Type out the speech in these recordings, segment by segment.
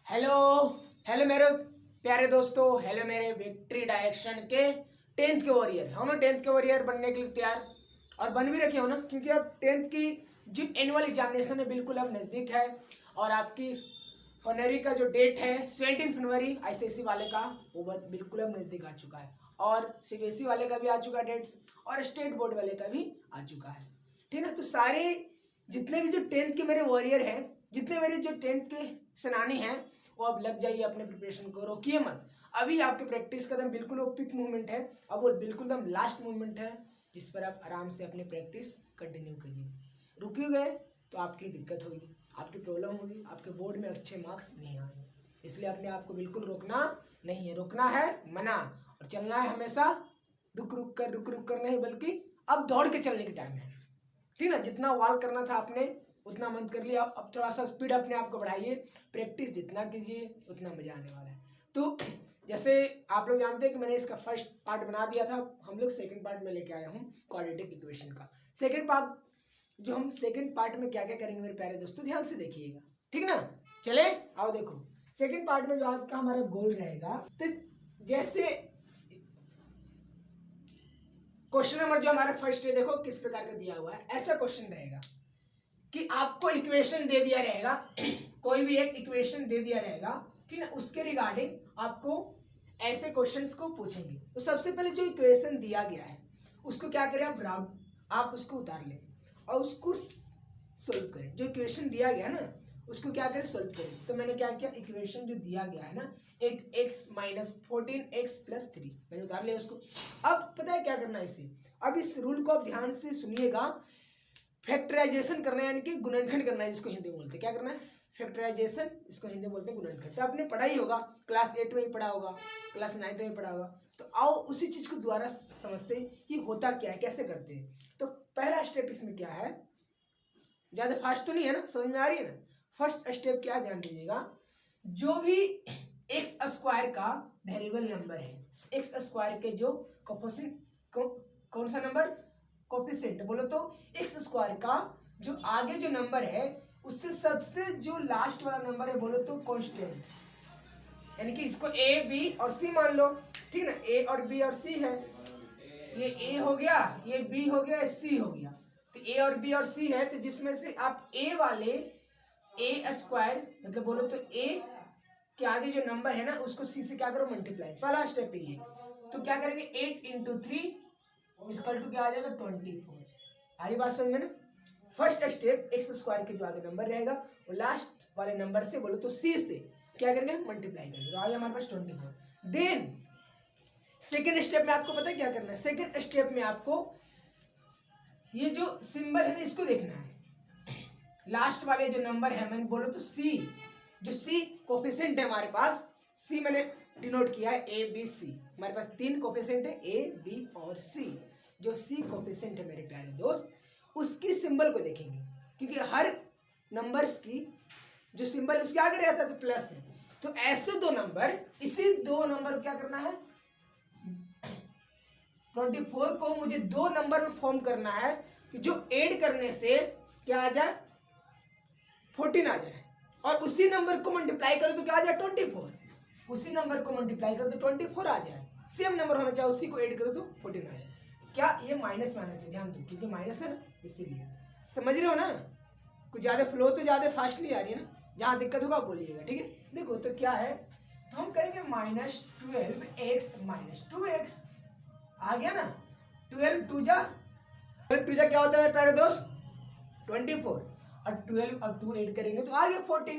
Hello hello मेरे प्यारे दोस्तों, हेलो मेरे विक्ट्री डायरेक्शन के 10th के वॉरियर। हो ना 10th के वॉरियर बनने के लिए तैयार और बन भी रखे हो ना, क्योंकि अब 10th की जो एनुअल एग्जामिनेशन है बिल्कुल अब नज़दीक है। और आपकी फरवरी का जो डेट है 17 फरवरी आईसीएसई वाले का, वो बिल्कुल अब नज़दीक आ चुका है। और सीबीएसई वाले का भी आ चुका है डेट्स, और स्टेट बोर्ड वाले का भी आ चुका है। ठीक है, तो सारे जितने भी जो 10th के मेरे वॉरियर हैं, जितने मेरे जो 10th के सेनानी हैं, वो अब लग जाइए अपने प्रिपरेशन को, रोकिए मत। अभी आपके प्रैक्टिस का दम बिल्कुल वो पिक मूवमेंट है, अब वो बिल्कुल दम लास्ट मूवमेंट है जिस पर आप आराम से अपनी प्रैक्टिस कंटिन्यू करिए। रुके गए तो आपकी दिक्कत होगी, आपकी प्रॉब्लम होगी, आपके बोर्ड में अच्छे मार्क्स नहीं आएंगे। इसलिए अपने आप को बिल्कुल रोकना नहीं है, रोकना है मना, और चलना है हमेशा रुक रुक कर नहीं, बल्कि अब दौड़ के चलने की टाइम है। ठीक ना, जितना वाल करना था आपने उतना मत कर लिया, अब थोड़ा सा स्पीड अपने आप को बढ़ाइए, प्रैक्टिस जितना कीजिए उतना मजा आने वाला है। तो जैसे आप लोग जानते हैं कि मैंने इसका फर्स्ट पार्ट बना दिया था, हम लोग सेकंड पार्ट में लेके आया हूँ क्वाड्रेटिक इक्वेशन का। सेकंड पार्ट जो हम सेकंड पार्ट में क्या क्या करेंगे मेरे प्यारे दोस्तों, ध्यान से देखिएगा। ठीक ना, चले आओ देखो सेकंड पार्ट में जो आज का हमारा गोल रहेगा, तो जैसे क्वेश्चन नंबर जो हमारा फर्स्ट है, देखो किस प्रकार का दिया हुआ है। ऐसा क्वेश्चन रहेगा कि आपको इक्वेशन दे दिया रहेगा कोई भी एक इक्वेशन दे दिया रहेगा, ठीक है, उसके रिगार्डिंग आपको ऐसे क्वेश्चंस को पूछेंगे। तो सबसे पहले जो इक्वेशन दिया गया है उसको क्या करें आप उसको उतार लें और उसको सोल्व करें। जो इक्वेशन दिया गया ना उसको क्या करें, सोल्व करें। तो मैंने क्या किया, इक्वेशन जो दिया गया है ना 8x - 14x + 3, मैंने उतार लिया उसको। अब पता है क्या करना है इसे, अब इस रूल को आप ध्यान से सुनिएगा। फैक्टराइजेशन करना है, यानी कि गुणनखंड करना है, जिसको हिंदी में बोलते हैं। क्या करना है, फैक्टराइजेशन, इसको हिंदी में बोलते हैं गुणनखंड। तो आपने पढ़ा ही होगा, क्लास 8 में ही पढ़ा होगा, क्लास 9 में पढ़ा होगा। तो आओ उसी चीज को दोबारा समझते हैं कि होता क्या है, कैसे करते हैं। तो पहला स्टेप इसमें क्या है, ज्यादा फास्ट तो नहीं है ना, समझ में आ रही है ना। फर्स्ट स्टेप क्या है, ध्यान दीजिएगा। जो भी एक्स स्क्वायर का वेरिएबल नंबर है, एक्स स्क्वायर के जो कोफिशिएंट, कौन सा नंबर, कोफिशिएंट बोलो तो एक्स स्क्वायर का जो आगे जो नंबर है उससे सबसे जो लास्ट वाला नंबर है बोलो तो कांस्टेंट, यानी कि इसको ए बी और सी मान लो। ठीक ना, ए और बी और सी है, ये ए हो गया, ये बी हो गया, सी हो गया। तो ए और बी और सी है, तो जिसमें से आप ए वाले ए स्क्वायर मतलब बोलो तो ए के आगे जो नंबर है ना उसको सी से क्या करो, मल्टीप्लाई। पहला स्टेप ये है। तो क्या करेंगे, 8 × 3 इक्वल टू क्या आ जाएगा, 24। आ रही बात समझ में ना। फर्स्ट स्टेप एक्स स्क्वायर के जो आगे नंबर रहेगा वो लास्ट वाले नंबर से बोलो तो सी से क्या करेंगे, मल्टीप्लाई करेंगे, तो आ गया हमारे पास 24। देन सेकेंड स्टेप में आपको पता है क्या करना है, सेकेंड स्टेप में आपको ये जो सिंबल है ना इसको देखना है। लास्ट वाले जो नंबर है, मैंने बोलो तो सी, जो सी कोफिशिएंट है हमारे पास, सी मैंने डिनोट किया है ए बी सी। हमारे पास 3 कोफिशिएंट है, ए बी और सी। जो सी कोफिशिएंट है मेरे प्यारे दोस्त, उसकी सिंबल को देखेंगे, क्योंकि हर नंबर्स की जो सिंबल उसके आगे रहता है तो प्लस है। तो ऐसे दो नंबर, इसी दो नंबर क्या करना है, 24 को मुझे दो नंबर में फॉर्म करना है कि जो ऐड करने से क्या आ जाए, 14 आ जाए, और उसी नंबर को मल्टीप्लाई करो तो क्या आ जाए, 24। उसी नंबर को मल्टीप्लाई करो तो 24 आ जाए। सेम नंबर होना चाहिए, उसी को ऐड करो तो 14 आ जाए। क्या ये माइनस में आना चाहिए, ध्यान दो, क्योंकि माइनस है ना, इसीलिए। समझ रहे हो ना, कुछ ज्यादा फ्लो तो ज्यादा फास्ट नहीं आ रही है ना, जहां दिक्कत होगा बोलिएगा। ठीक है, देखो तो क्या है, तो हम करेंगे -12x - 2x। आ गया ना, 12 2 जा क्या होता है मेरे प्यारे दोस्त, 24, और 12 और 2 ऐड करेंगे तो आ गया 14।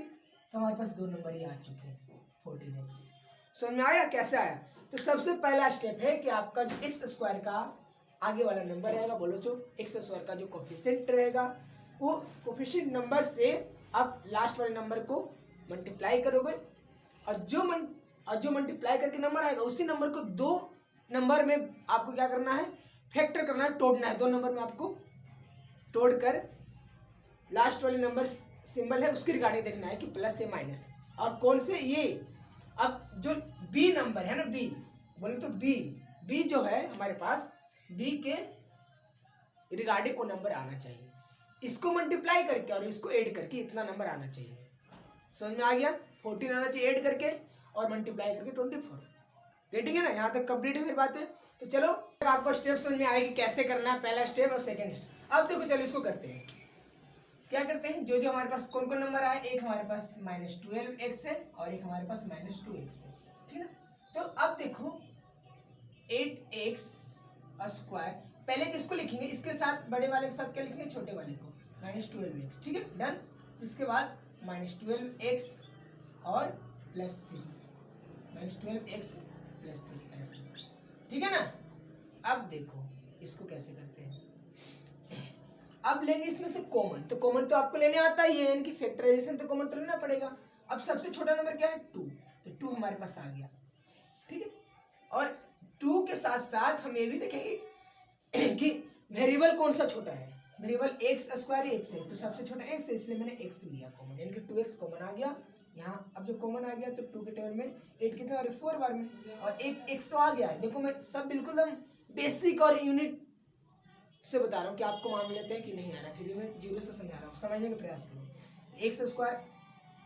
तो हमारे पास दो नंबर ही आ चुके हैं, 14x। समझ में आया कैसे आया। तो सबसे पहला स्टेप है कि आपका जो एक्स स्क्वायर का आगे वाला नंबर रहेगा, बोलो जो एक्स स्क्वायर का जो कोफिशिएंट रहेगा, वो कोफिशिएंट नंबर से आप लास्ट वाले नंबर को मल्टीप्लाई करोगे, और जो मल्टीप्लाई करके नंबर आएगा उसी नंबर को दो नंबर में आपको क्या करना है, फैक्टर करना है, तोड़ना है। दो नंबर में आपको तोड़कर लास्ट वाले नंबर सिंबल है उसकी रिगार्डिंग देखना है कि प्लस या माइनस, और कौन से ये। अब जो बी नंबर है ना, बी बोले तो बी जो है हमारे पास, बी के रिगार्डिंग वो नंबर आना चाहिए। इसको मल्टीप्लाई करके और इसको ऐड करके इतना नंबर आना चाहिए। समझ में आ गया? 14 आना चाहिए ऐड करके और मल्टीप्लाई करके 24। गेटिंग है ना? यहाँ तक कंप्लीट है मेरी बातें। तो चलो आपको स्टेप समझ में आएगी कैसे करना है, पहला स्टेप और सेकंड स्टेप। अब देखो चलो इसको करते हैं। क्या करते हैं, जो जो हमारे पास कौन कौन नंबर आए, एक हमारे पास -12x है और एक हमारे पास -2x है, ठीक है। तो अब देखो 8x स्क्वायर, पहले किसको लिखेंगे, इसके साथ बड़े वाले के साथ क्या लिखेंगे, छोटे वाले को, -12x, ठीक है, डन। इसके बाद -12x और +3, -12x + 3 ऐसे, ठीक है ना। अब देखो इसको कैसे करते हैं। अब लेंगे इसमें से कॉमन, तो कॉमन तो आपको लेने आता ही है, यानी कि फैक्टराइजेशन तो कॉमन तो लेना पड़ेगा। अब सबसे छोटा नंबर क्या है, 2, तो 2 हमारे पास आ गया, ठीक है। और 2 के साथ साथ हम ये भी देखेंगे कि वेरिएबल कौन सा छोटा है, वेरिएबल x स्क्वायर x है, तो सबसे छोटा x है, इसलिए मैंने x लिया कॉमन, यानी कि 2x कॉमन आ गया यहाँ। अब जब कॉमन आ गया तो 2 के टेबल में 8 कितने बार, 4 बार में, और एक x तो आ गया है। देखो मैं सब बिल्कुल एकदम बेसिक और यूनिट से बता रहा हूँ कि आपको मान लेते हैं कि नहीं आ रहा, फिर भी मैं 0 से समझा रहा हूँ, समझने का प्रयास करो। x स्क्वायर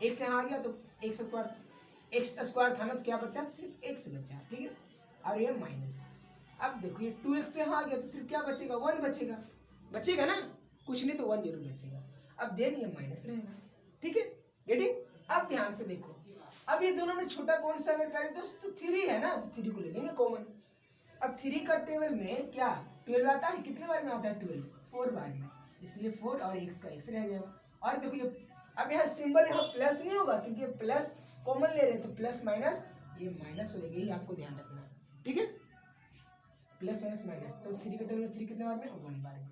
x यहाँ आ गया तो x स्क्वायर था ना, तो क्या बचा, सिर्फ x बचा, ठीक है, और ये माइनस। अब देखो ये 2x तो यहाँ आ गया तो सिर्फ क्या बचेगा, 1 बचेगा, बचेगा ना, कुछ नहीं तो 1 जरूर बचेगा। अब देन ये माइनस रहेगा, ठीक है, गेटिंग। अब ध्यान से देखो, अब ये दोनों में छोटा कौन सा है मेरे प्यारे दोस्त, तो 3 है ना, तो 3 को ले लेंगे कॉमन। अब 3 का टेबल में क्या 12 आता है, कितने बार में आता है 12, 4 बार में, इसलिए 4 और x का x रह जाएगा। और देखो ये अब यहाँ सिंबल यहाँ प्लस नहीं होगा, क्योंकि ये प्लस कॉमन ले रहे हैं, तो प्लस माइनस ये माइनस हो जाएगी, यही आपको ध्यान रखना है, ठीक है, प्लस माइनस माइनस। तो 3 के टेबल में 3 कितने बार में, 1 बार में।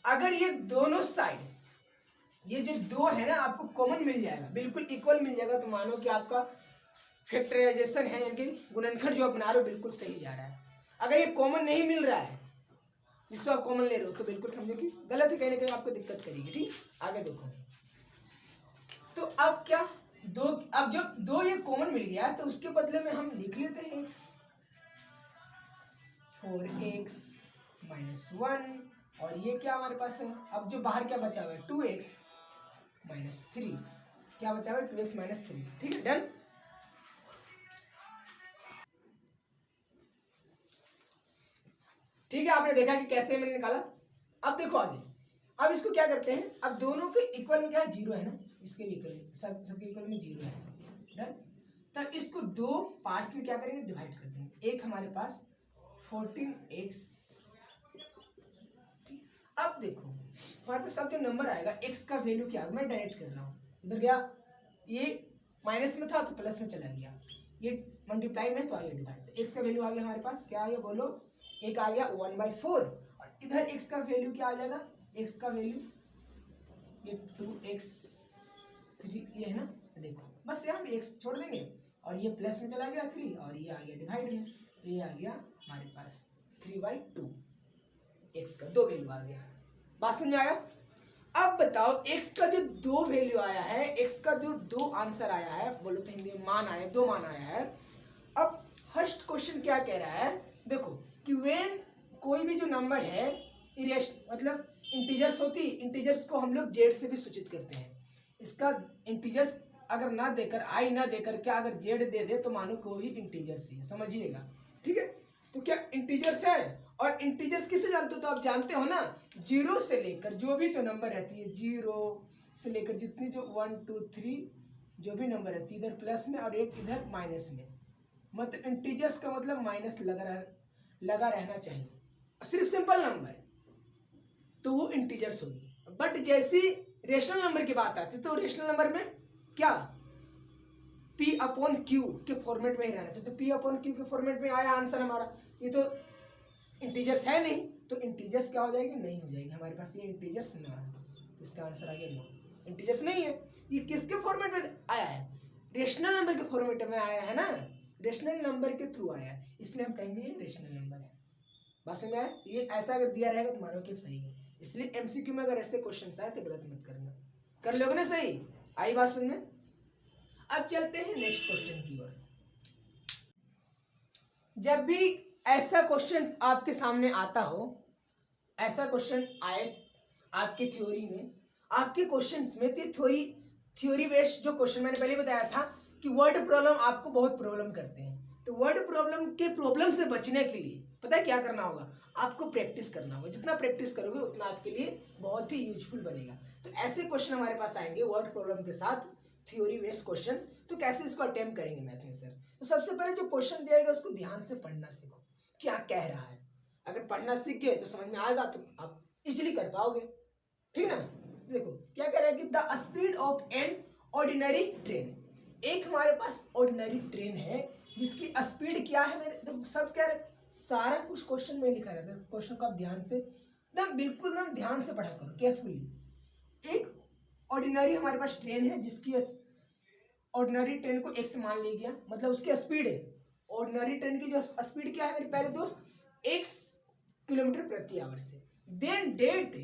अगर ये दोनों साइड, ये जो 2 है ना, आपको कॉमन मिल जाएगा, बिल्कुल इक्वल मिल जाएगा, तो मानो कि आपका फैक्टराइजेशन है, यानी कि गुणनखंड जो अपना रहे हो बिल्कुल सही जा रहा है। अगर ये कॉमन नहीं मिल रहा है, जिसको आप कॉमन ले रहे हो, तो बिल्कुल समझो कि गलत है, कहीं ना कहीं आपको दिक्कत करेगी, ठीक। आगे देखो, तो अब क्या, अब जब 2 ये कॉमन मिल गया, तो उसके बदले में हम लिख लेते हैं 4x - 1, और ये क्या हमारे पास है, अब जो बाहर क्या बचा हुआ है, 2x - 3, क्या बचा हुआ है, 2x - 3, ठीक है, डन। ठीक है, आपने देखा कि कैसे मैंने निकाला। अब देखो आगे, अब इसको क्या करते हैं, अब दोनों के इक्वल में क्या है, 0 है ना, इसके भी इक्वल, सबके इक्वल में 0 है, डन। तब इसको 2 पार्ट्स में क्या करेंगे, डिवाइड कर देंगे। एक हमारे पास 14x, ठीक। अब देखो हमारे पास अब जो नंबर आएगा, x का वैल्यू क्या, मैं डायरेक्ट कर रहा हूँ, इधर गया, ये माइनस में था तो प्लस में चला गया, ये मल्टीप्लाई में तो आ गया डिवाइड, तो x का वैल्यू आ गया हमारे पास, क्या आ गया बोलो, एक आ गया 1/4, और इधर x का वैल्यू क्या आ जाएगा, x का वैल्यू ये 2x 3 ये है ना, देखो बस यहाँ हम x छोड़ देंगे, और ये प्लस में चला गया 3, और ये आ गया डिवाइड में, तो ये आ गया हमारे पास 3/2, x का 2 वैल्यू आ गया। बात समझ में आया। अब बताओ x का जो 2 वैल्यू आया है, x का जो 2 आंसर आया है, बोलो तो हिंदी में मान आया, 2 मान आया है। अब फर्स्ट क्वेश्चन क्या कह रहा है, देखो कि व्हेन कोई भी जो नंबर है मतलब इंटीजर्स होती, इंटीजर्स को हम लोग जेड से भी सूचित करते हैं। इसका इंटीजर्स अगर ना देकर, आई ना देकर क्या अगर जेड दे दे, तो मानो कोई भी इंटीजर्स ही है, समझिएगा, ठीक है। तो क्या इंटीजर्स है, और इंटीजर्स किसे जानते हो, तो आप जानते हो ना, 0 से लेकर जो भी जो नंबर रहती है, 0 से लेकर जितनी जो 1 2 3 जो भी नंबर रहती है, इधर प्लस में और एक इधर माइनस में, मतलब इंटीजर्स का मतलब माइनस लगा रहना चाहिए, सिर्फ सिंपल नंबर, तो वो इंटीजर्स होगी। बट जैसी रेशनल नंबर की बात आती है, तो रेशनल नंबर में क्या P/Q के फॉर्मेट में ही रहना चाहिए, तो P/Q के फॉर्मेट में आया आंसर हमारा, ये तो इंटीजर्स है नहीं, तो इंटीजर्स क्या हो जाएगी, नहीं हो जाएगी हमारे पास, ये इंटीजर्स ना है, तो इसका आंसर आ गया नो, इंटीजर्स नहीं है। ये किसके फॉर्मेट में आया है, रेशनल नंबर के फॉर्मेट में आया है ना, रेशनल नंबर के थ्रू आया है, इसलिए हम कहेंगे ये रेशनल नंबर है। बात समझ में आया, ये ऐसा अगर दिया रहेगा तो मानो कि सही है, इसलिए एमसीक्यू में अगर ऐसे क्वेश्चन आए तो गलत मत करना, कर लोगे ना सही, आई बात समझ में। अब चलते हैं नेक्स्ट क्वेश्चन की ओर। जब भी ऐसा क्वेश्चन आपके सामने आता हो, ऐसा क्वेश्चन आए आपके थ्योरी में, आपके क्वेश्चंस में, तो थ्योरी थ्योरी बेस्ड जो क्वेश्चन मैंने पहले बताया था कि वर्ड प्रॉब्लम आपको बहुत प्रॉब्लम करते हैं, तो वर्ड प्रॉब्लम से बचने के लिए पता है क्या करना होगा, आपको प्रैक्टिस करना होगा। जितना प्रैक्टिस करोगे उतना आपके लिए बहुत ही यूजफुल बनेगा। तो ऐसे क्वेश्चन हमारे पास आएंगे वर्ड प्रॉब्लम के साथ, थ्योरी बेस्ड क्वेश्चंस। तो कैसे इसको अटेम्प्ट करेंगे मैथ में सर? तो सबसे पहले जो क्वेश्चन दिया जाएगा उसको ध्यान से पढ़ना सीखो, क्या कह रहा है। अगर पढ़ना सीख गए तो समझ में आएगा, तो आप इजिली कर पाओगे, ठीक ना। देखो क्या कह रहा है कि the speed of an ordinary train, एक हमारे पास ऑर्डिनरी ट्रेन है जिसकी स्पीड क्या है। मेरे देखो सब कह रहे, सारा कुछ क्वेश्चन में लिखा रहता है। क्वेश्चन को आप ध्यान से एकदम बिल्कुल एकदम ध्यान से पढ़ा करो केयरफुली। एक ऑर्डिनरी हमारे पास ट्रेन है जिसकी ऑर्डिनरी ट्रेन को एक्स मान लिया गया, मतलब उसकी स्पीड है। ऑर्डिनरी ट्रेन की जो स्पीड क्या है मेरे प्यारे दोस्त, x किलोमीटर प्रति आवर से। देन डेट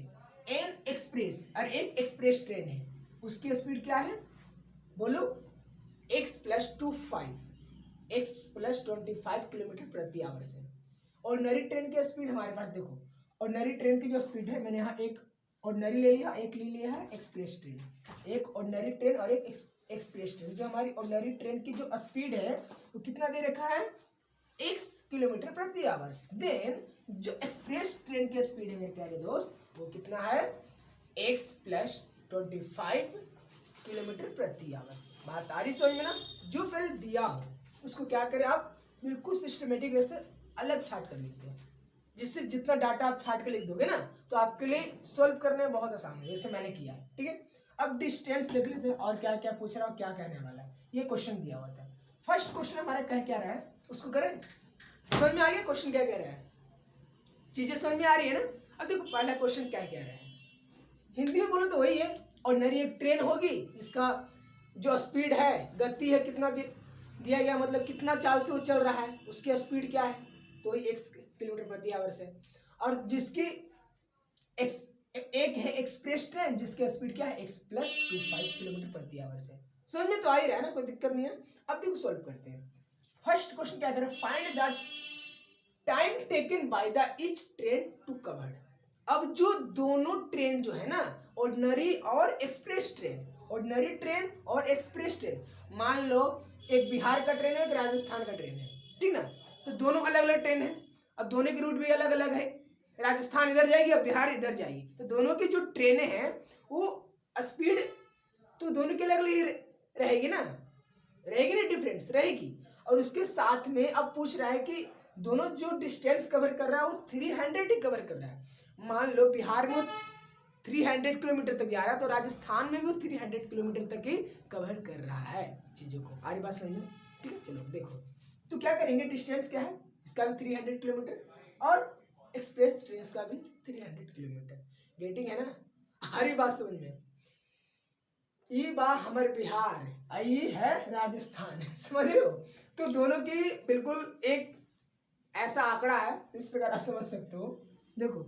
एन एक्सप्रेस, और एक एक्सप्रेस ट्रेन है उसकी स्पीड क्या है बोलो, x+25 किलोमीटर प्रति आवर से। ऑर्डिनरी ट्रेन की स्पीड हमारे पास देखो, ऑर्डिनरी ट्रेन की जो स्पीड है, मैंने यहाँ एक ऑर्डिनरी ले लिया, एक ले लिया है एक्सप्रेस ट्रेन। एक ऑर्डिनरी ट्रेन और एक एक्सप्रेस ट्रेन। जो हमारी ऑर्डिनरी ट्रेन की जो स्पीड है वो कितना दे रखा है, x किलोमीटर प्रति आवर। देन जो एक्सप्रेस ट्रेन की स्पीड है मेरे प्यारे दोस्त, वो कितना है, x+25 किलोमीटर प्रति आवर। बात आ रही समझ में ना। जो पहले दिया हो उसको क्या करें आप, बिल्कुल सिस्टमेटिक वे से अलग छाट कर लिखते हैं, जिससे जितना डाटा आप छाट के लिख दोगे ना तो आपके लिए सॉल्व करने में बहुत आसान है, जैसे मैंने किया है, ठीक है। अब डिस्टेंस देख लेते हैं और क्या क्या पूछ रहा हूँ, क्या कहने वाला है। ये क्वेश्चन दिया हुआ था। फर्स्ट क्वेश्चन हमारा कह क्या रहा है उसको करें, समझ में आ गया क्वेश्चन क्या कह रहा है, चीजें समझ में आ रही है ना। अब देखो पहला क्वेश्चन क्या कह रहा है, हिंदी में बोलो तो वही है, ऑर्डिनरी एक ट्रेन होगी जिसका जो स्पीड है, गति है, कितना दिया गया, मतलब कितना चाल से वो चल रहा है, उसकी स्पीड क्या है, तो x किलोमीटर प्रति आवर से। और जिसकी एक है एक्सप्रेस ट्रेन जिसकी स्पीड क्या है, x+25 किलोमीटर प्रति आवर से। समझ में तो आ ही रहा है ना, कोई दिक्कत नहीं है। अब देखो सॉल्व करते हैं। फर्स्ट क्वेश्चन क्या करें, find the time taken by the each train to cover. अब जो दोनों ट्रेन जो है ना, ऑर्डिनरी और एक्सप्रेस ट्रेन, ऑर्डिनरी ट्रेन और एक्सप्रेस ट्रेन, मान लो एक बिहार का ट्रेन है, एक राजस्थान का ट्रेन है, ठीक ना। तो दोनों अलग अलग ट्रेन है, अब दोनों की रूट भी अलग अलग है, राजस्थान इधर जाएगी और बिहार इधर जाएगी। तो दोनों की जो ट्रेनें हैं वो स्पीड तो दोनों की अलग अलग रहेगी ना, रहेगी ना, डिफरेंस रहेगी। और उसके साथ में अब पूछ रहा है कि दोनों जो डिस्टेंस कवर कर रहा है वो 300 ही कवर कर रहा है। मान लो बिहार में 300 किलोमीटर तक जा रहा है, तो राजस्थान में भी वो 300 किलोमीटर तक ही कवर कर रहा है चीजों को। आ रही बात समझ में, ठीक है। चलो देखो तो क्या करेंगे, डिस्टेंस क्या है, इसका भी 300 किलोमीटर और एक्सप्रेस ट्रेन का भी 300 किलोमीटर। गेटिंग है ना, आ रही बात समझ में। ये बा हमारे बिहार, आई है राजस्थान, समझ रहे हो। तो दोनों की बिल्कुल एक ऐसा आंकड़ा है, इस प्रकार आप समझ सकते हो। देखो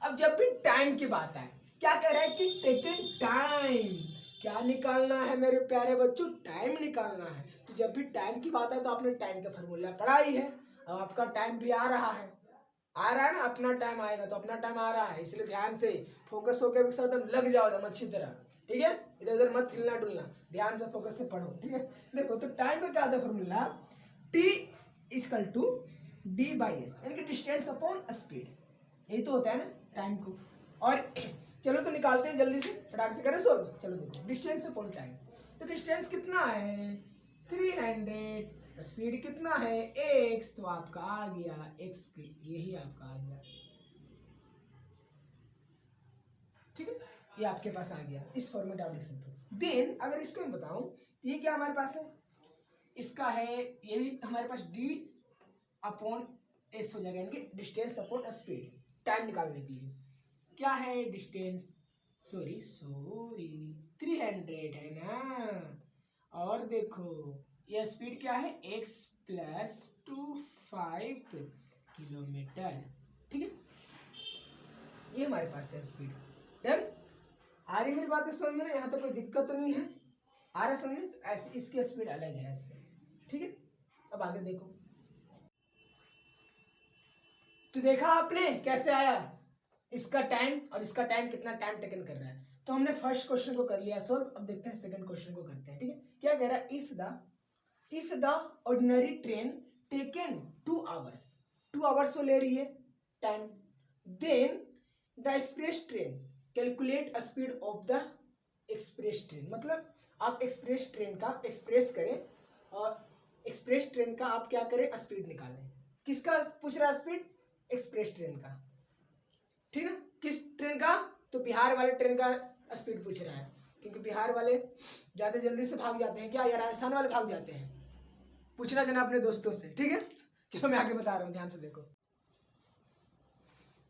अब जब भी टाइम की बात आए, क्या कह रहा है कि टेकन टाइम, क्या निकालना है मेरे प्यारे बच्चों, टाइम निकालना है। तो जब भी टाइम की बात आए तो आपने टाइम का फॉर्मूला पढ़ा ही है। अब आपका टाइम भी आ रहा है ना, अपना टाइम आएगा तो अपना टाइम आ रहा है, इसलिए ध्यान से फोकस होकर एकदम लग जाओ एकदम अच्छी तरह, ठीक है। इधर उधर मत हिलना डुलना, ध्यान से फोकस से पढ़ो, ठीक है। देखो तो टाइम का क्या था फॉर्मूला, T=D/S, यानी कि डिस्टेंस अपॉन स्पीड, यही तो होता है ना टाइम को। और चलो तो निकालते हैं जल्दी से, फटाक से करें सोल्व। चलो देखो डिस्टेंस अपॉन टाइम, तो डिस्टेंस कितना है 300, स्पीड कितना है x, तो आपका आ गया x, यही आपका आ गया, ठीक है। ये आपके पास आ गया, इस फॉर्मेट आप लिख सकते हो। देन अगर इसको मैं बताऊं तो ये क्या हमारे पास है, इसका है ये भी हमारे पास D/S हो जाएगा, यानी डिस्टेंस अपॉन स्पीड, टाइम निकालने के लिए। क्या है डिस्टेंस, सॉरी 300 है ना। और देखो ये स्पीड क्या है, x+25 किलोमीटर, ठीक है। ये हमारे पास है स्पीड। डन, आ रही मेरी बातें समझ में ना, यहाँ तो कोई दिक्कत तो नहीं है, आ रहा समझ में। तो ऐसे इसकी स्पीड अलग है ऐसे, ठीक है। अब आगे देखो, तो देखा आपने कैसे आया, इसका टाइम और इसका टाइम कितना टाइम टेकन कर रहा है। तो हमने फर्स्ट क्वेश्चन को कर लिया सॉल्व। अब देखते हैं सेकंड क्वेश्चन को करते हैं। ठीक है, क्या कह रहा है, if the ordinary train taken 2 hours, 2 hours तो ले रही है time, then the express train calculate speed of the express train. मतलब आप एक्सप्रेस ट्रेन का एक्सप्रेस करें और एक्सप्रेस ट्रेन का आप क्या करें, स्पीड निकालें। किसका पूछ रहा है स्पीड, एक्सप्रेस ट्रेन का। ठीक है, किस ट्रेन का, तो बिहार वाले ट्रेन का स्पीड पूछ रहा है, क्योंकि बिहार वाले ज़्यादा जल्दी से भाग जाते हैं क्या, या राजस्थान वाले भाग जाते हैं, पूछना चाहिए अपने दोस्तों से। ठीक है, चलो मैं आगे बता रहा हूँ, ध्यान से देखो।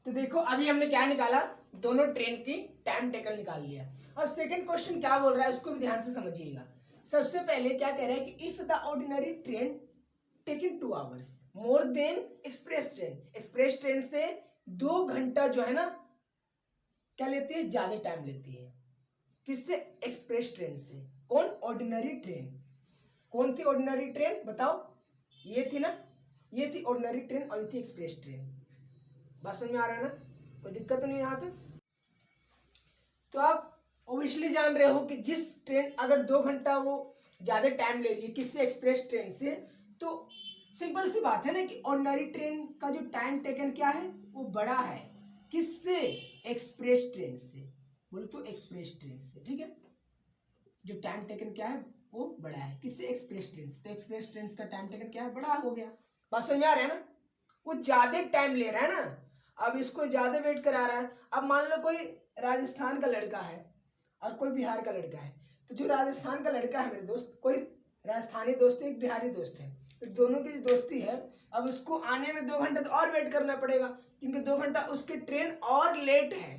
तो देखो अभी हमने क्या निकाला, दोनों ट्रेन की टाइम टेकन निकाल लिया। और सेकंड क्वेश्चन क्या बोल रहा है उसको भी ध्यान से समझिएगा। सबसे पहले क्या कह रहा है कि if the ordinary train taking 2 hours more than express train, express train से 2 घंटा जो है ना क्या लेती है, ज्यादा टाइम लेती है। किससे, एक्सप्रेस ट्रेन से। कौन, ऑर्डिनरी ट्रेन। कौन थी ऑर्डिनरी ट्रेन बताओ, ये थी ना, ये थी ऑर्डिनरी ट्रेन और ये थी एक्सप्रेस ट्रेन। बात समझ में आ रहा है ना, कोई दिक्कत तो नहीं यहाँ तक। तो आप ऑब्वियसली जान रहे हो कि जिस ट्रेन अगर 2 घंटा वो ज्यादा टाइम ले रही है किससे, एक्सप्रेस ट्रेन से, तो सिंपल सी बात है ना कि ऑर्डिनरी ट्रेन का जो टाइम टेकन क्या है वो बड़ा है। किससे, एक्सप्रेस ट्रेन से। बोलो तो एक्सप्रेस ट्रेन से। ठीक है, जो टाइम टेकन क्या है वो बड़ा है, किससे, एक्सप्रेस ट्रेन से। तो एक्सप्रेस ट्रेन का टाइम टेकन क्या है, बड़ा हो गया। बात समझ में आ रहा है ना, वो ज्यादा टाइम ले रहा है ना, अब इसको ज्यादा वेट करा रहा है। अब मान लो कोई राजस्थान का लड़का है और कोई बिहार का लड़का है, तो जो राजस्थान का लड़का है मेरे दोस्त, कोई राजस्थानी दोस्त है, एक बिहारी दोस्त है, तो दोनों की जो दोस्ती है, अब उसको आने में 2 घंटा तो और वेट करना पड़ेगा, क्योंकि 2 घंटा उसकी ट्रेन और लेट है,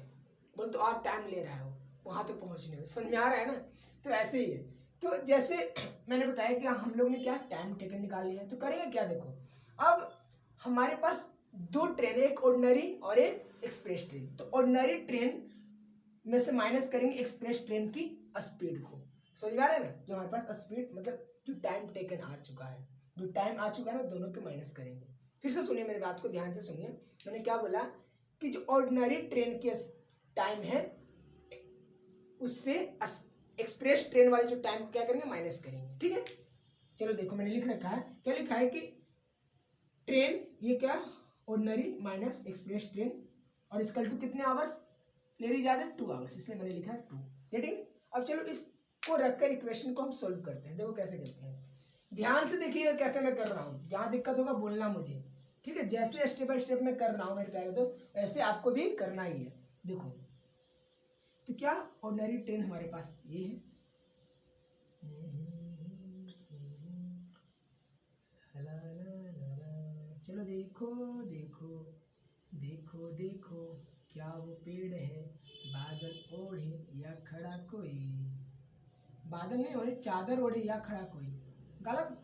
बोल तो और टाइम ले रहा है वो वहां तक पहुंचने में। समझ में आ रहा है ना, तो ऐसे ही है। तो जैसे मैंने बताया कि हम लोग ने क्या टाइम टेकन निकाल लिया, तो करेंगे क्या, देखो अब हमारे पास 2 ट्रेन है, एक ऑर्डिनरी और एक एक्सप्रेस ट्रेन। तो ऑर्डिनरी ट्रेन में से माइनस करेंगे एक्सप्रेस ट्रेन की स्पीड को। समझ में आ रहा है ना, जो हमारे पास स्पीड मतलब जो टाइम टेकन आ चुका है, जो टाइम आ चुका है ना, दोनों के माइनस करेंगे। फिर से सुनिए मेरी बात को, ध्यान से सुनिए। मैंने क्या बोला कि जो ऑर्डिनरी ट्रेन के टाइम है उससे एक्सप्रेस ट्रेन वाले जो टाइम क्या करेंगे, माइनस करेंगे। ठीक है, चलो देखो मैंने लिख रखा है, क्या लिखा है कि ट्रेन ये क्या, ऑर्डिनरी माइनस एक्सप्रेस ट्रेन, और इसकल टू कितने आवर्स ले रही ज्यादा, 2 आवर्स, इसलिए मैंने लिखा है 2। ठीक है, अब चलो इसको रखकर इक्वेशन को हम सोल्व करते हैं। देखो कैसे करते हैं, ध्यान से देखिएगा कैसे मैं कर रहा हूँ, जहां दिक्कत होगा बोलना मुझे। ठीक है, जैसे स्टेप बाय स्टेप मैं कर रहा हूँ मेरे प्यारे दोस्त, वैसे आपको भी करना ही है। देखो तो क्या, ऑर्डिनरी ट्रेन हमारे पास ये है, चलो देखो देखो देखो देखो, क्या वो पेड़ है बादल ओढ़े या खड़ा कोई, बादल नहीं ओढ़े, चादर ओढ़े या खड़ा कोई, गलत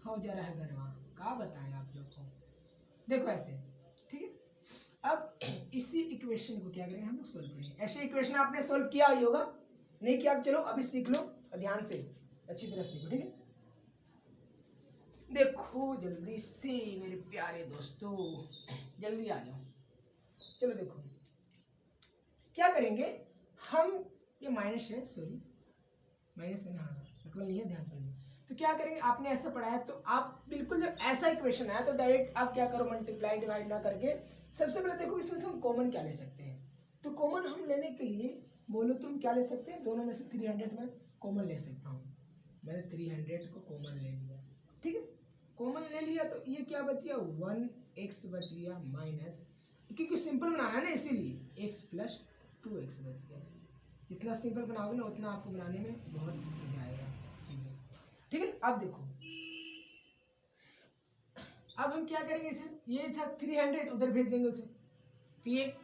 हो जा रहा है गरवा, क्या बताएं आप लोग को। देखो ऐसे, ठीक है। अब इसी इक्वेशन को क्या करेंगे हम लोग, सोल्व करेंगे। ऐसे इक्वेशन आपने सोल्व किया ही होगा, नहीं किया चलो अभी सीख लो, ध्यान से अच्छी तरह सीखो। ठीक है, देखो जल्दी से मेरे प्यारे दोस्तों, जल्दी आ जाओ। चलो देखो क्या करेंगे हम, ये माइनस है, सॉरी माइनस है ना, हाँ बिल्कुल नहीं है, ध्यान समझिए। तो क्या करेंगे, आपने ऐसा पढ़ा है तो आप बिल्कुल जब ऐसा इक्वेशन आया तो डायरेक्ट आप क्या करो, मल्टीप्लाई डिवाइड ना करके सबसे पहले देखो इसमें से हम कॉमन क्या ले सकते हैं। तो कॉमन हम लेने के लिए बोलो तो हम क्या ले सकते हैं, दोनों में से 300 में कॉमन ले सकता हूँ। मैंने 300 को कॉमन ले लिया। ठीक है, कॉमन ले लिया तो ये क्या बच गया, 1x बच गया माइनस, क्योंकि सिंपल बनाना है ना इसीलिए x प्लस 2x बच गया। जितना सिंपल बनाओगे ना उतना आपको बनाने में बहुत मजा आएगा चीजें। ठीक है, अब देखो अब हम क्या करेंगे इसे, ये था 300 उधर भेज देंगे उसे, तो ये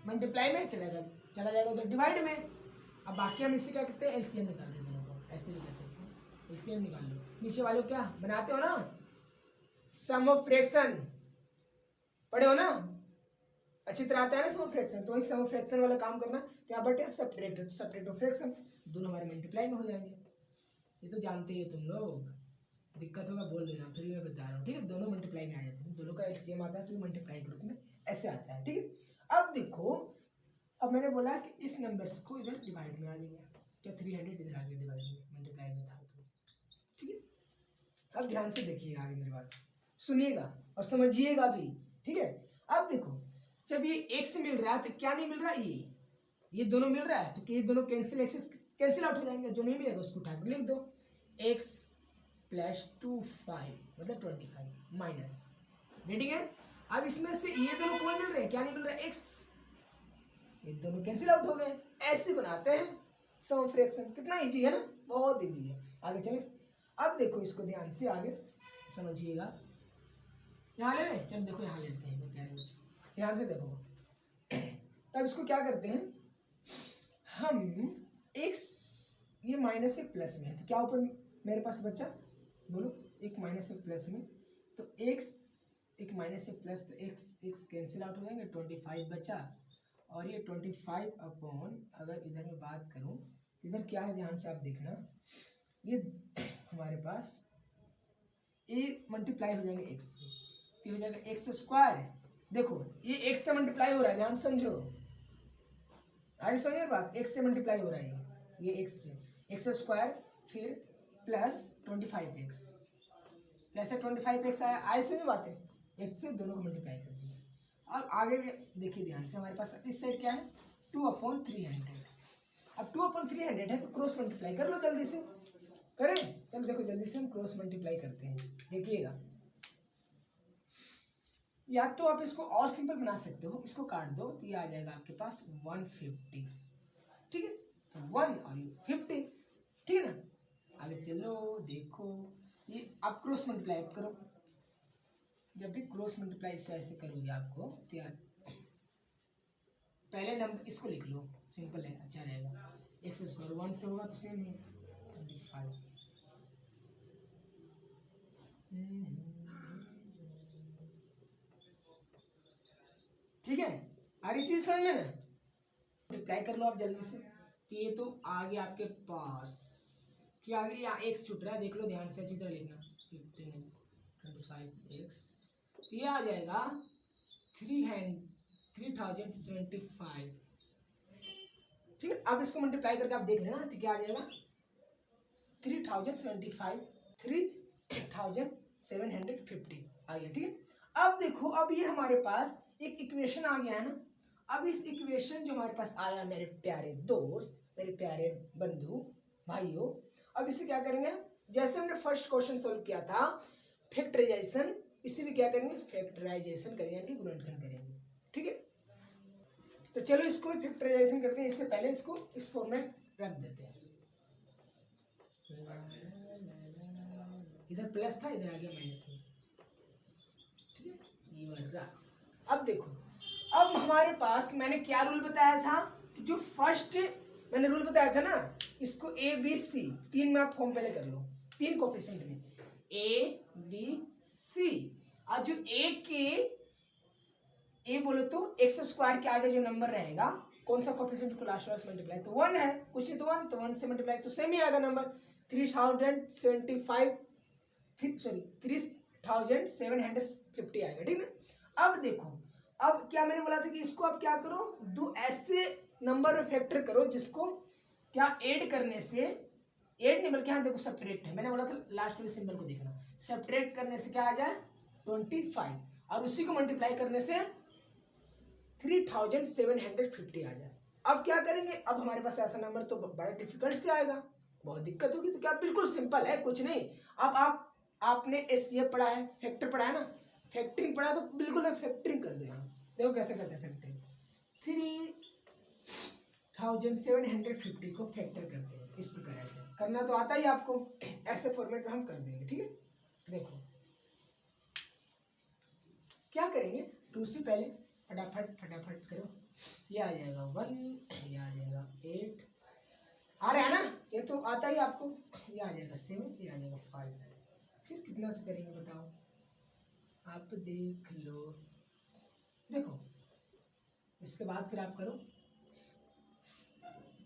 मल्टीप्लाई में चला जाएगा उधर डिवाइड में। अब बाकी हम इससे क्या करते हैं, एलसीएम निकालते हैं दोनों को, ऐसे भी कर सकते हैं, एलसीएम निकाल लो। नीचे वालों क्या बनाते हो ना, सम ऑफ फ्रैक्शन पढ़े हो ना, अच्छी तरह आता है ना सम ऑफ फ्रैक्शन, तो वही सम ऑफ फ्रैक्शन वाला काम करना। तो यहाँ बटे सब्ट्रैक्ट ऑफ फ्रैक्शन, दोनों हमारे मल्टीप्लाई में हो जाएंगे। ये तो जानते ही हो तुम लोग, दिक्कत होगा बोल देना, फिर मैं बता रहा हूँ। ठीक है, दोनों मल्टीप्लाई में आ जाते हैं, दोनों का एलसीएम आता है तो मल्टीप्लाई ग्रुप में ऐसे आता है। ठीक है, अब देखो अब मैंने बोला कि इस नंबर्स को इधर डिवाइड में आ जाएगा, क्या 300 इधर आगे डिवाइड में मल्टीप्लाई में था तो ठीक है। अब ध्यान से देखिएगा आगे मेरी बात, सुनिएगा और समझिएगा भी, ठीक है। अब देखो जब ये x मिल रहा है तो क्या नहीं मिल रहा, ये दोनों मिल रहा है तो ये दोनों कैंसिल आउट हो जाएंगे, जो नहीं मिलेगा उसको उठा कर लिख दो, x प्लस 25 मतलब 25 माइनस, रीडिंग है। अब इसमें से ये दोनों कौन मिल रहे हैं, क्या नहीं मिल रहा है, x, ये दोनों कैंसिल आउट हो गए। ऐसे बनाते हैं सम फ्रैक्शन, कितना इजी है ना, बहुत इजी है। आगे चले, अब देखो इसको ध्यान से आगे समझिएगा, यहाँ ले लें, चल देखो यहाँ लेते हैं मेरे प्यारे बच्चों, ध्यान से देखो। तब इसको क्या करते हैं हम, x ये माइनस से प्लस में है तो क्या ऊपर मेरे पास बच्चा, बोलो, एक माइनस से प्लस में, तो x एक माइनस से प्लस, तो x कैंसिल आउट हो जाएंगे, 25 बचा, और ये 25 अपॉन, अगर इधर में बात करूं तो इधर क्या है, ध्यान से आप देखना, ये हमारे पास a मल्टीप्लाई हो जाएंगे x से, तो हो जाएगा x स्क्वायर। देखो ये x से मल्टीप्लाई हो रहा है, ध्यान समझो, आगे समझिए बात, x से मल्टीप्लाई हो रहा है, ये x स्क्वायर फिर प्लस 25x, कैसे 25x आया, आए समझ बातें, x से दोनों को मल्टीप्लाई कर दिया। अब आगे भी देखिए ध्यान से, हमारे पास इस साइड क्या है, 2/300, अब 2/300 है तो क्रॉस मल्टीप्लाई कर लो जल्दी से, करें, चलो देखो जल्दी से हम क्रॉस मल्टीप्लाई करते हैं, देखिएगा। या तो आप इसको और सिंपल बना सकते हो, इसको काट दो तो ये आ जाएगा आपके पास 150, ठीक है, तो 1 और ये 50, ठीक है ना। आगे चलो देखो, ये आप क्रॉस मल्टीप्लाई करो, जब भी क्रॉस मल्टीप्लाई इस ऐसे करोगे आपको तो यार पहले नंबर इसको लिख लो, सिंपल है, अच्छा रहेगा, x स्क्वायर 1 से होगा तो सेम है 25, ठीक है। अरे चीज समझ में ना, मल्टीप्लाई कर लो आप जल्दी से, तो ये तो आ गया आपके पास, क्या आ गया, यहाँ x छूट रहा है, देख लो ध्यान से अच्छी तरह लिखना, 25x, तो ये आ जाएगा 3075, ठीक है। अब इसको मल्टीप्लाई करके आप देख लेना तो क्या आ जाएगा, 3075, 3750 आ गया, ठीक है। अब देखो, अब ये हमारे पास एक इक्वेशन आ गया है ना, अब इस इक्वेशन जो हमारे पास आया मेरे प्यारे दोस्त, मेरे प्यारे बंधु भाइयों, अब इसे क्या करेंगे, जैसे हमने फर्स्ट क्वेश्चन सोल्व किया था फैक्टराइजेशन, इसे भी क्या करेंगे, फैक्टराइजेशन करेंगे यानी गुणनखंड करेंगे, ठीक है। तो चलो इसको फैक्टराइजेशन करते हैं, इससे पहले इसको इस फॉर्म में रख देते हैं, इधर प्लस था इधर आ गया माइनस में, ठीक है, ये वाला। अब देखो, अब हमारे पास मैंने क्या रूल बताया था, कि जो फर्स्ट मैंने रूल बताया था ना, इसको a b c 3 में आप फॉर्म पहले कर लो, 3 कोफिशिएंट में a b c, और जो a बोलो तो x स्क्वायर के आगे जो नंबर रहेगा, कौन सा कोफिशिएंट को लास्ट वाला मल्टीप्लाई, तो 1 है, कुछ नहीं तो 1, तो 1 से मल्टीप्लाई तो सेम ही आएगा नंबर, 3750 आएगा, ठीक है। अब देखो, अब क्या मैंने बोला था कि इसको आप क्या करो, दो ऐसे नंबर में फैक्टर करो जिसको क्या ऐड करने से, ऐड नहीं बल्कि यहाँ देखो सब्ट्रैक्ट है, मैंने बोला था लास्ट वाले सिंबल को देखना, सब्ट्रैक्ट करने से क्या आ जाए 25, और उसी को मल्टीप्लाई करने से 3750 आ जाए। अब क्या करेंगे, अब हमारे पास ऐसा नंबर तो बड़ा डिफिकल्ट से आएगा, बहुत दिक्कत होगी, तो क्या बिल्कुल सिंपल है, कुछ नहीं। अब आपने SCF पढ़ा है, फैक्टर पढ़ा है ना, फैक्टरिंग पढ़ा, तो बिल्कुल फैक्टरिंग कर दो यहाँ, देखो कैसे करते हैं फैक्टरिंग, 3750 को फैक्टर करते हैं, इस प्रकार ऐसे करना तो आता ही आपको, ऐसे फॉर्मेट में हम कर देंगे, ठीक है। देखो क्या करेंगे, 2 से पहले फटाफट करो, ये आ जाएगा 1, ये आ जाएगा 8, आ रहा है ना, ये तो आता ही आपको, ये आ जाएगा 7, ये आ जाएगा 5, फिर कितना से करेंगे बताओ, आप देख लो, देखो इसके बाद फिर आप करो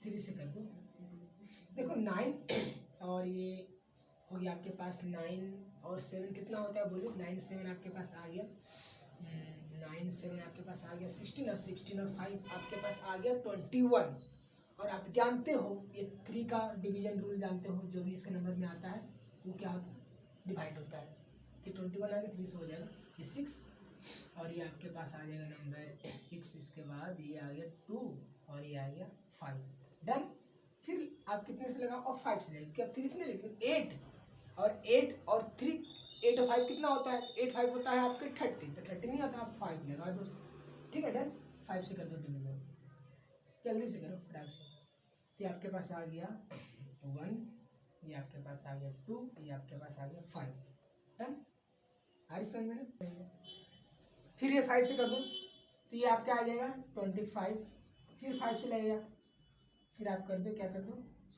3 से कर दो, देखो 9 और ये हो गया आपके पास 9 और 7 कितना होता है बोलो, 9 7 आपके पास आ गया 9 7 आपके पास आ गया 16 और 16 और 5 आपके पास आ गया 21। और आप जानते हो ये 3 का डिवीजन रूल जानते हो, जो भी इसके नंबर में आता है वो क्या होता है, डिवाइड होता है। कि 21 आ गया 3 से हो जाएगा ये 6 और ये आपके पास आ जाएगा नंबर 6। इसके बाद ये आ गया 2 और ये आ गया 5। डन। फिर आप कितने से लगाओ और 5 से लगाओ, अब 3 से नहीं लेकिन 8 और 8 और 3 8 और 5 कितना होता है, 8 5 होता है आपके 30, तो 30 नहीं आता, आप 5 लगा दो। ठीक है डन। 5 से कर दो डिवीजन, जल्दी से करो फटाक से। तो आपके पास आ गया 1, ये आपके पास आ गया 2, ये आपके पास आ गया 5। डन। आ रही समझ में। फिर ये 5 से कर दो तो ये आपका आ जाएगा 25। फिर 5 से लगेगा, फिर आप कर दो क्या कर दो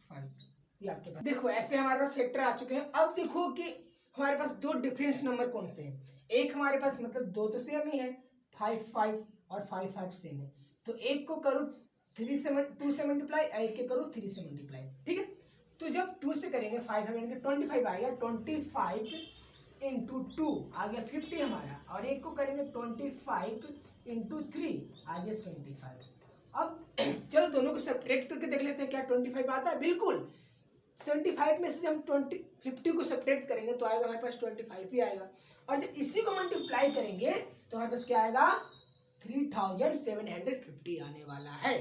5। ये आपके पास देखो ऐसे हमारे पास फैक्टर आ चुके हैं। अब देखो कि हमारे पास दो डिफरेंस नंबर कौन से हैं। एक हमारे पास मतलब दो तो सेम ही है, 5 5 और 5 5 सेम है। तो एक को करो 2 से मल्टीप्लाई, एक के करो 3 से मल्टीप्लाई। ठीक है। तो जब 2 से करेंगे 5 हमें 25 आ गया, 25 इंटू 2 आ गया 50 हमारा, और एक को करेंगे 25 इंटू 3 आ गया 75। अब चलो दोनों को सेपरेट करके देख लेते हैं क्या 25 आता है। बिल्कुल 75 में से हम 50 को सेपरेट करेंगे तो आएगा हमारे पास 25 ही आएगा, और जब इसी को मल्टीप्लाई करेंगे तो हमारे पास क्या आएगा 3750 आने वाला है।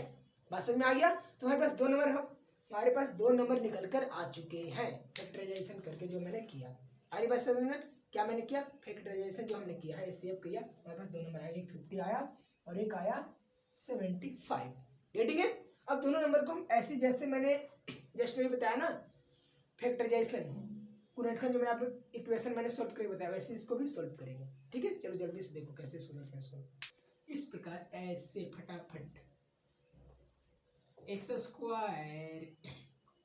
बात समझ में आ गया। तो हमारे पास दो नंबर निकल कर आ चुके हैं फैक्टराइजेशन करके, जो मैंने किया। अरे बात समझ में क्या मैंने किया, फैक्टराइजेशन जो हमने किया है सेव किया, हमारे पास दो नंबर आया, एक 50 आया और एक आया 75। ठीक है। अब दोनों नंबर को हम ऐसे जैसे मैंने जस्ट भी बताया ना फैक्टराइजेशन गुणनखंड जो मैंने आपको इक्वेशन मैंने सॉल्व करके बताया, वैसे इसको भी सॉल्व करेंगे। ठीक है। चलो जल्दी से देखो कैसे सॉल्व करें इसको। इस प्रकार ऐसे फटाफट एक्स स्क्वायर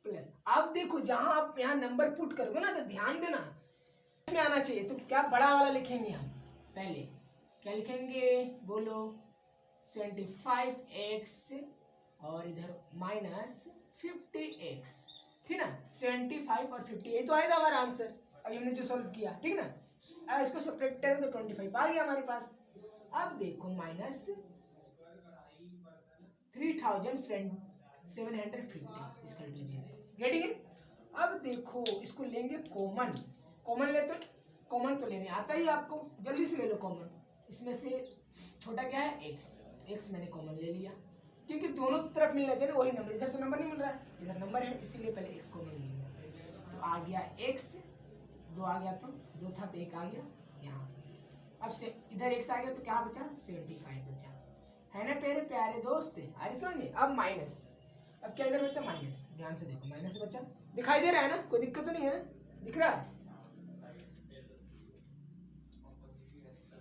प्लस, अब देखो जहां आप यहाँ नंबर पुट करोगे ना तो ध्यान देना में आना चाहिए। तो क्या बड़ा वाला लिखेंगे हम, पहले क्या लिखेंगे बोलो 75x और इधर माइनस 50x। ठीक ना, 75 और 50 ये तो आएगा हमारा आंसर अभी हमने जो सॉल्व किया। ठीक ना, इसको सब्ट्रैक्ट करें तो 25 आ गया हमारे पास। अब देखो माइनस 3750 इसका गेटिंग है। अब देखो इसको लेंगे कॉमन, कॉमन ले तो कॉमन तो लेने आता ही आपको, जल्दी से ले लो कॉमन। इसमें से छोटा क्या है x, x मैंने कॉमन ले लिया क्योंकि दोनों तरफ मिलना चाहिए वही नंबर, इधर तो नंबर नहीं मिल रहा है, इधर नंबर है इसीलिए पहले x कॉमन ले लिया। तो आ गया x, 2 आ गया तो 2 था तो 1 आ गया यहाँ। अब से इधर x आ गया तो क्या बचा 75 बचा, है ना मेरे प्यारे दोस्त। अरे समझ में। अब माइनस, अब क्या इधर बचा माइनस, ध्यान से देखो माइनस बचा, दिखाई दे रहा है ना, कोई दिक्कत तो नहीं है ना, दिख रहा है।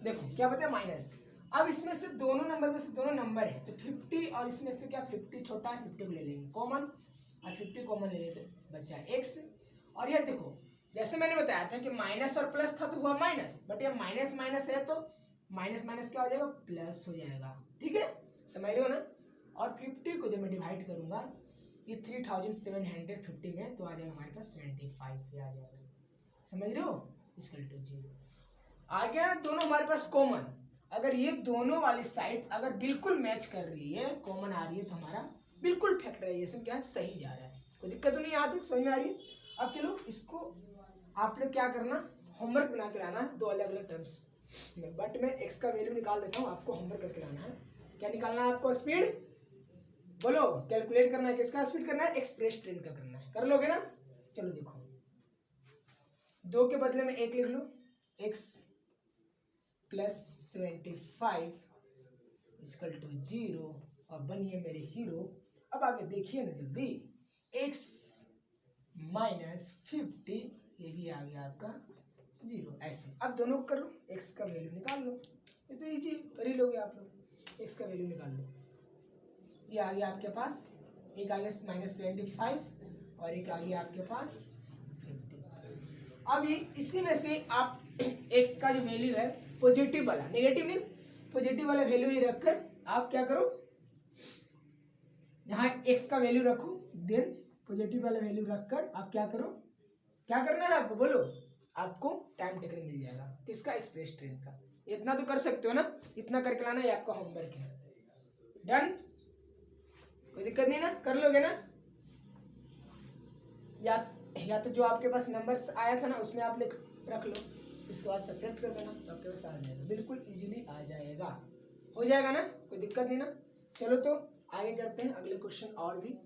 देखो क्या बचा माइनस। अब इसमें से दोनों नंबर में से दोनों नंबर है तो 50 और इसमें से क्या 50 छोटा है 50 को ले लेंगे कॉमन और 50 कॉमन ले लेते बचा x। और ये देखो जैसे मैंने बताया था कि माइनस और प्लस था तो हुआ माइनस, बट ये माइनस माइनस है तो माइनस माइनस क्या हो जाएगा प्लस हो जाएगा। ठीक है, समझ रहे हो ना। और 50 को जब मैं डिवाइड करूंगा ये 3750 में तो आ जाएगा हमारे पास 75 ही आ जाएगा, समझ रहे हो। इसका 0 आ गया। दोनों हमारे पास कॉमन, अगर ये दोनों वाली साइड अगर बिल्कुल मैच कर रही है कॉमन आ रही है तो हमारा बिल्कुल फैक्टराइजेशन क्या है सही जा रहा है, कोई दिक्कत तो नहीं यहाँ तक समझ में आ रही है। अब चलो इसको आप लोग क्या करना होमवर्क बना के लाना दो अलग अलग टर्म्स में, बट मैं x का वैल्यू निकाल देता हूँ, आपको होमवर्क करके लाना है। क्या निकालना है आपको, स्पीड बोलो, कैलकुलेट करना है किसका स्पीड करना है, एक्सप्रेस ट्रेन का करना है, कर लोगे ना। चलो देखो 2 के बदले में 1 लिख लो, x प्लस 75 इक्वल टू 0 और बनिए मेरे हीरो। अब आगे देखिए ना जल्दी, x माइनस 50 ये भी आ गया आपका 0, ऐसे। अब दोनों को कर लो, x का वैल्यू निकाल लो, ये तो इजी कर ही लोगे आप लोग। x का वैल्यू निकाल लो, ये आ गया आपके पास, एक आ गया माइनस 75 और एक आ गया आपके पास 50। अब ये इसी में से आप x का जो वैल्यू है पॉजिटिव वाला, नेगेटिव नहीं, पॉजिटिव वाला वैल्यू ही रखकर आप क्या करो यहाँ x का वैल्यू रखो, देन पॉजिटिव वाला वैल्यू रखकर आप क्या करो, क्या करना है आपको बोलो, आपको टाइम टेकन मिल जाएगा किसका एक्सप्रेस ट्रेन का। इतना तो कर सकते हो ना, इतना करके लाना, ये आपका होमवर्क है। डन, कोई दिक्कत नहीं ना, कर लोगे ना। या तो जो आपके पास नंबर्स आया था ना उसमें आप रख लो, इसके बाद सब्ट्रैक्ट कर देना तो आपके पास आ जाएगा, बिल्कुल इजीली आ जाएगा, हो जाएगा ना, कोई दिक्कत नहीं ना। चलो तो आगे करते हैं अगले क्वेश्चन और भी।